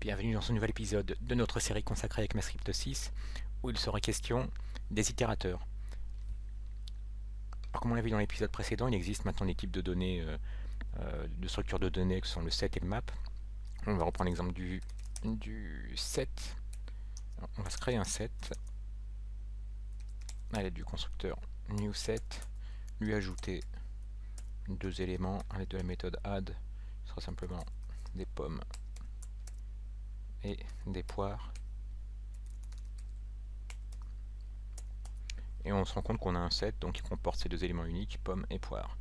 Bienvenue dans ce nouvel épisode de notre série consacrée à ECMAScript 6, où il sera question des itérateurs. Alors, comme on l'a vu dans l'épisode précédent, il existe maintenant des types de données, de structures de données que sont le set et le map. On va reprendre l'exemple du set. Alors, on va se créer un set à l'aide du constructeur newSet, lui ajouter deux éléments à l'aide de la méthode add, ce sera simplement des pommes et des poires. Et on se rend compte qu'on a un set donc qui comporte ces deux éléments uniques, pommes et poires.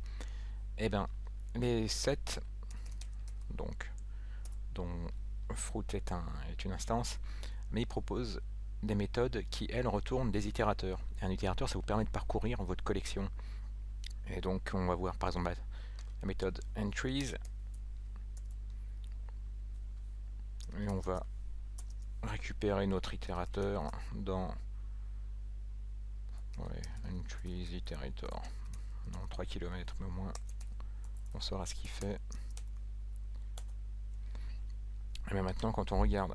Et bien, les sets, donc, dont fruit est une instance, mais il propose des méthodes qui, elles, retournent des itérateurs. Et un itérateur, ça vous permet de parcourir votre collection. Et donc, on va voir par exemple la méthode entries, et on va récupérer notre itérateur dans entries iterator. Non, 3 km, mais au moins on saura ce qu'il fait. Et bien maintenant, quand on regarde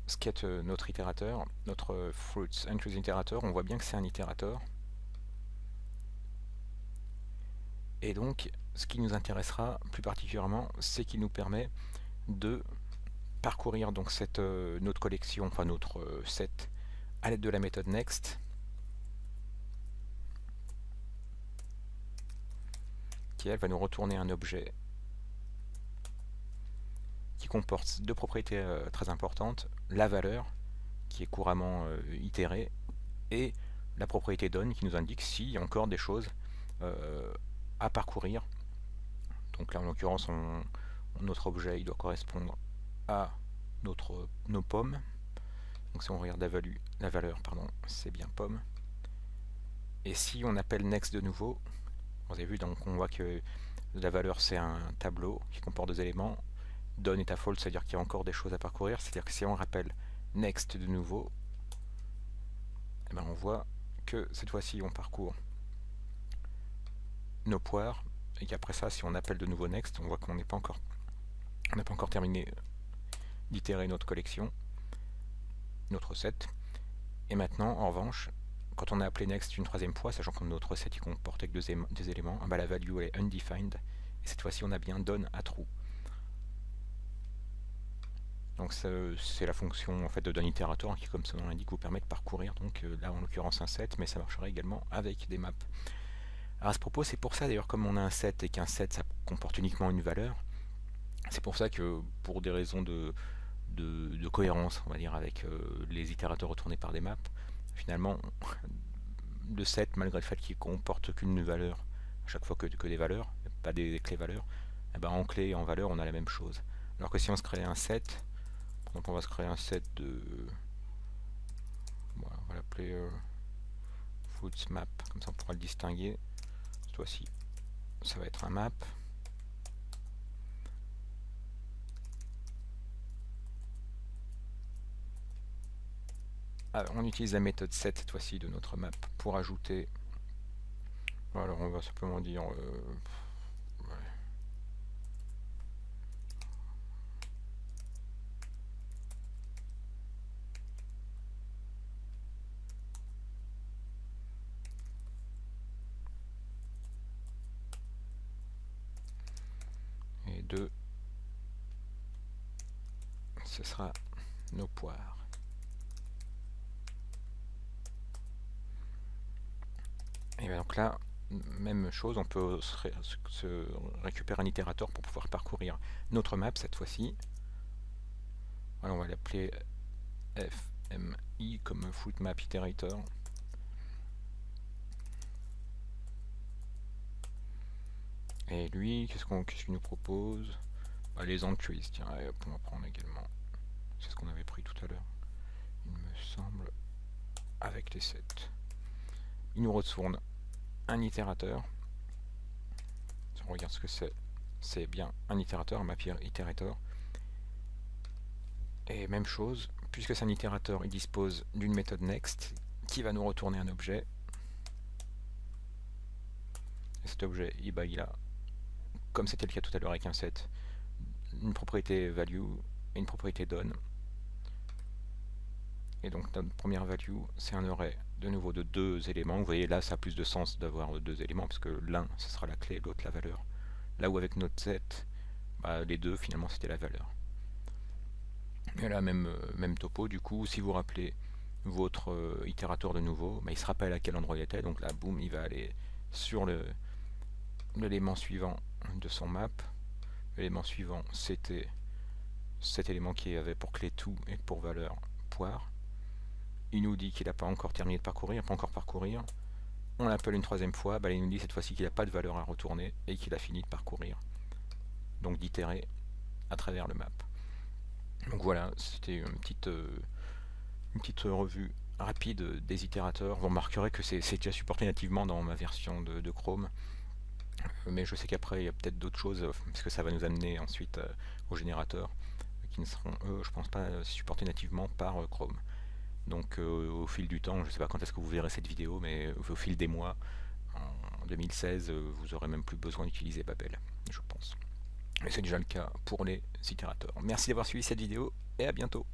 ce qu'est notre itérateur, notre fruits entries itérateur, on voit bien que c'est un itérateur. Et donc, ce qui nous intéressera plus particulièrement, c'est qu'il nous permet de parcourir donc notre collection, enfin notre set, à l'aide de la méthode next, qui elle va nous retourner un objet qui comporte deux propriétés très importantes, la valeur, qui est couramment itérée, et la propriété done, qui nous indique s'il y a encore des choses à parcourir. Donc là, en l'occurrence, notre objet il doit correspondre à nos pommes. Donc si on regarde la valeur, c'est bien pomme. Et si on appelle next de nouveau, vous avez vu, donc on voit que la valeur c'est un tableau qui comporte deux éléments. Done est à false, c'est-à-dire qu'il y a encore des choses à parcourir. C'est-à-dire que si on rappelle next de nouveau, eh ben on voit que cette fois-ci on parcourt nos poires, et qu'après ça, si on appelle de nouveau next, on voit qu'on n'a pas encore terminé d'itérer notre collection, notre set. Et maintenant, en revanche, quand on a appelé next une troisième fois, sachant que notre set il comportait que deux éléments, bah, la value est undefined, et cette fois-ci on a bien done à true. Donc c'est la fonction en fait de done itérateur qui, comme son nom l'indique, vous permet de parcourir, donc là en l'occurrence un set, mais ça marcherait également avec des maps. Alors à ce propos, c'est pour ça d'ailleurs, comme on a un set et qu'un set ça comporte uniquement une valeur, c'est pour ça que pour des raisons de cohérence, on va dire, avec les itérateurs retournés par des maps, finalement le set, malgré le fait qu'il comporte qu'une valeur, à chaque fois que des valeurs, pas des clés valeurs, et ben en clé et en valeur on a la même chose. Alors que si on se crée un set, donc on va se créer un set de, voilà, on va l'appeler fruits map, comme ça on pourra le distinguer. Cette fois-ci ça va être un map. Alors, on utilise la méthode set cette fois-ci de notre map pour ajouter. Alors on va simplement dire et 2, ce sera nos poires. Et bien donc là, même chose, on peut se récupérer un itérateur pour pouvoir parcourir notre map cette fois-ci. Alors on va l'appeler FMI comme fruit map iterator. Et lui, qu'est-ce qu'il nous propose? Bah, les entries, tiens, on va prendre également. C'est ce qu'on avait pris tout à l'heure, il me semble, avec les sets. Il nous retourne un itérateur. Si on regarde ce que c'est bien un itérateur, un map iterator. Et même chose, puisque c'est un itérateur, il dispose d'une méthode next qui va nous retourner un objet. Et cet objet, il a comme c'était le cas tout à l'heure avec un set, une propriété value et une propriété done. Et donc notre première value, c'est un array de nouveau de 2 éléments. Vous voyez là, ça a plus de sens d'avoir 2 éléments, parce que l'un, ce sera la clé, l'autre la valeur. Là où avec notre set, bah, les deux, finalement, c'était la valeur. Et là, même topo, du coup, si vous rappelez votre itérateur de nouveau, bah, il se rappelle à quel endroit il était, donc là, boum, il va aller sur l'élément suivant de son map. L'élément suivant, c'était cet élément qui avait pour clé tout et pour valeur poire. Il nous dit qu'il n'a pas encore terminé de parcourir, pas encore parcourir. On l'appelle une troisième fois, bah, il nous dit cette fois-ci qu'il n'a pas de valeur à retourner et qu'il a fini de parcourir. Donc d'itérer à travers le map. Donc voilà, c'était une petite revue rapide des itérateurs. Vous remarquerez que c'est déjà supporté nativement dans ma version de Chrome. Mais je sais qu'après il y a peut-être d'autres choses, parce que ça va nous amener ensuite aux générateurs, qui ne seront eux, je pense pas, supportés nativement par Chrome. Donc au fil du temps, je ne sais pas quand est-ce que vous verrez cette vidéo, mais au fil des mois, en 2016, vous aurez même plus besoin d'utiliser Babel, je pense. Et c'est déjà le cas pour les itérateurs. Merci d'avoir suivi cette vidéo et à bientôt.